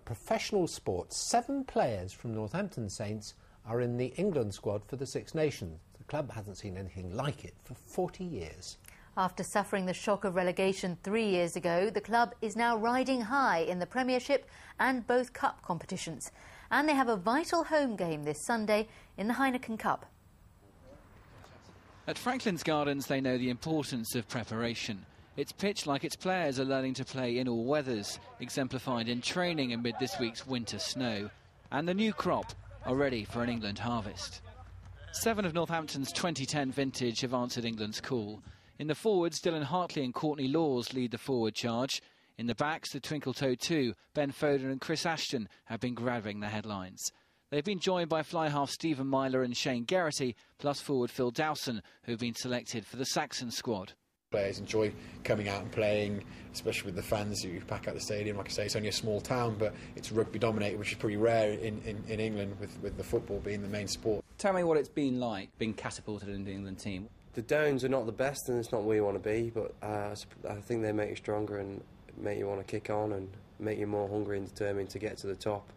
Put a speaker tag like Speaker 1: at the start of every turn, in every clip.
Speaker 1: professional sport. 7 players from Northampton Saints are in the England squad for the Six Nations. The club hasn't seen anything like it for 40 years.
Speaker 2: After suffering the shock of relegation 3 years ago, the club is now riding high in the Premiership and both cup competitions. And they have a vital home game this Sunday in the Heineken Cup.
Speaker 3: At Franklin's Gardens, they know the importance of preparation. It's pitched like its players are learning to play in all weathers, exemplified in training amid this week's winter snow. And the new crop are ready for an England harvest. 7 of Northampton's 2010 vintage have answered England's call. In the forwards, Dylan Hartley and Courtney Laws lead the forward charge. In the backs, the Twinkle-Toed 2, Ben Foden and Chris Ashton, have been grabbing the headlines. They've been joined by fly-half Stephen Myler and Shane Garrity, plus forward Phil Dowson, who've been selected for the Saxon squad.
Speaker 4: Players enjoy coming out and playing, especially with the fans who pack out the stadium. Like I say, it's only a small town, but it's rugby dominated, which is pretty rare in England, with the football being the main sport.
Speaker 5: Tell me what it's been like being catapulted into the England team.
Speaker 6: The Downs are not the best, and it's not where you want to be, but I think they make you stronger and make you want to kick on and make you more hungry and determined to get to the top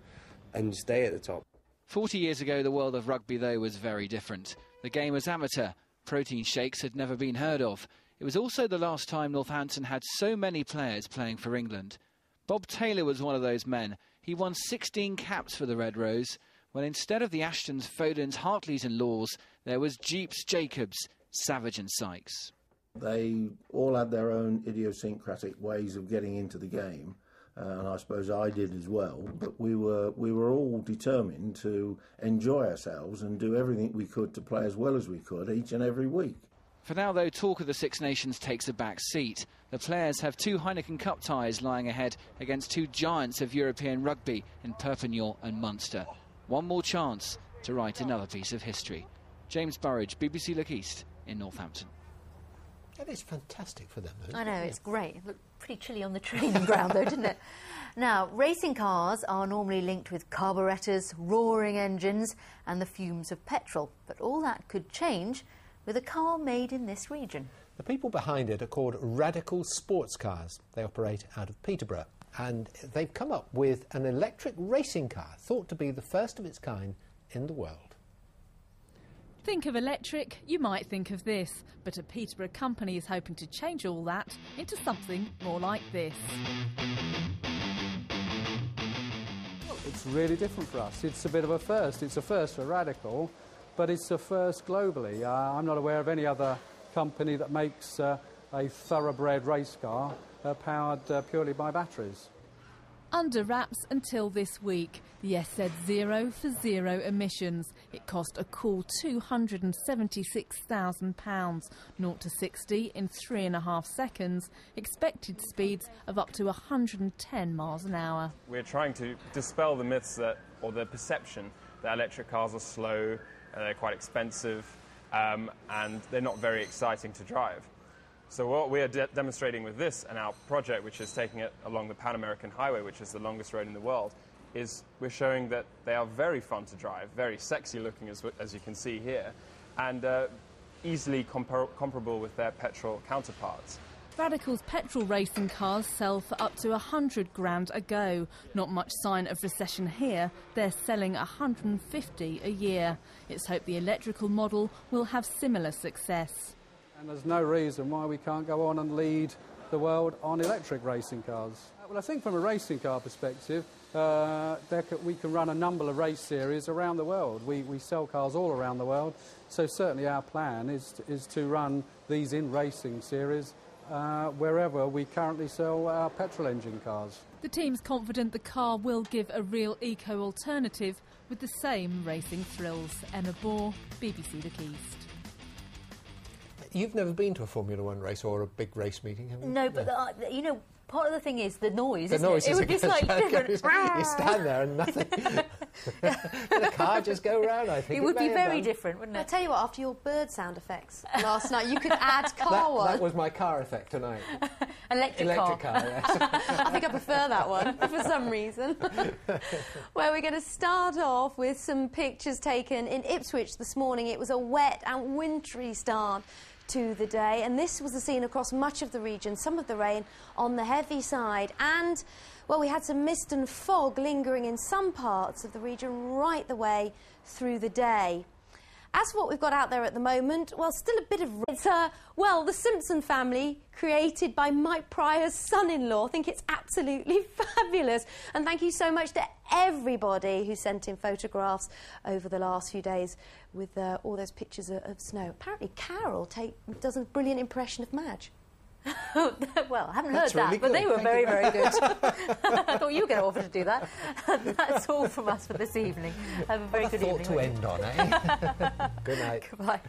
Speaker 6: and stay at the top.
Speaker 3: 40 years ago, the world of rugby, though, was very different. The game was amateur. Protein shakes had never been heard of. It was also the last time Northampton had so many players playing for England. Bob Taylor was one of those men. He won 16 caps for the Red Rose, when instead of the Ashtons, Fodens, Hartleys and Laws, there was Jeeps, Jacobs, Savage and Sykes.
Speaker 7: They all had their own idiosyncratic ways of getting into the game, and I suppose I did as well, but we were all determined to enjoy ourselves and do everything we could to play as well as we could each and every week.
Speaker 3: For now, though, talk of the Six Nations takes a back seat. The players have 2 Heineken Cup ties lying ahead against 2 giants of European rugby in Perpignan and Munster. One more chance to write another piece of history. James Burridge, BBC Look East in Northampton.
Speaker 1: That is fantastic for them, isn't it?
Speaker 2: I know, it's great. It looked pretty chilly on the training ground, though, didn't it? Now, racing cars are normally linked with carburettors, roaring engines and the fumes of petrol. But all that could change with a car made in this region.
Speaker 1: The people behind it are called Radical Sports Cars. They operate out of Peterborough, and they've come up with an electric racing car thought to be the first of its kind in the world.
Speaker 8: Think of electric, you might think of this, but a Peterborough company is hoping to change all that into something more like this.
Speaker 9: It's really different for us. It's a bit of a first. It's a first for Radical, but it's a first globally. I'm not aware of any other company that makes a thoroughbred race car powered purely by batteries.
Speaker 8: Under wraps until this week. The S said 0 for 0 emissions. It cost a cool £276,000, 0 to 60 in 3.5 seconds, expected speeds of up to 110 miles an hour.
Speaker 10: We're trying to dispel the myths or the perception that electric cars are slow, they're quite expensive, and they're not very exciting to drive. So what we are demonstrating with this and our project, which is taking it along the Pan American Highway, which is the longest road in the world, is we're showing that they are very fun to drive, very sexy looking as you can see here, and easily comparable with their petrol counterparts.
Speaker 8: Radical's petrol racing cars sell for up to 100 grand a go. Not much sign of recession here. They're selling 150 a year. It's hoped the electrical model will have similar success.
Speaker 9: And there's no reason why we can't go on and lead the world on electric racing cars. Well, I think from a racing car perspective, we can run a number of race series around the world. We sell cars all around the world, so certainly our plan is to run these in racing series wherever we currently sell our petrol engine cars.
Speaker 8: The team's confident the car will give a real eco-alternative with the same racing thrills. Emma Bohr, BBC Look East.
Speaker 1: You've never been to a Formula One race or a big race meeting, have you?
Speaker 2: No, but you know, part of the thing is the noise.
Speaker 1: The noise
Speaker 2: it would be slightly different.
Speaker 1: You stand there and nothing. The car just go round, I think.
Speaker 2: It would be very different, wouldn't it?
Speaker 11: I'll tell you what, after your bird sound effects last night, you could add car one.
Speaker 1: That was my car effect tonight.
Speaker 2: Electric
Speaker 1: car, yes.
Speaker 11: I think I prefer that one for some reason. Well, we're going to start off with some pictures taken in Ipswich this morning. It was a wet and wintry start to the day, and this was the scene across much of the region, some of the rain on the heavy side, and, well, we had some mist and fog lingering in some parts of the region right the way through the day. As for what we've got out there at the moment, well, still a bit of... It's, well, the Simpson family, created by Mike Pryor's son-in-law. I think it's absolutely fabulous. And thank you so much to everybody who sent in photographs over the last few days with all those pictures of snow. Apparently Carol does a brilliant impression of Madge.
Speaker 2: Well, I haven't
Speaker 1: That's
Speaker 2: heard
Speaker 1: really
Speaker 2: that, but they
Speaker 1: good.
Speaker 2: were very, very good. I thought you were going to offer to do that. That's all from us for this evening. Have a very good evening.
Speaker 1: Thought to end on, eh? Good night.
Speaker 2: Goodbye.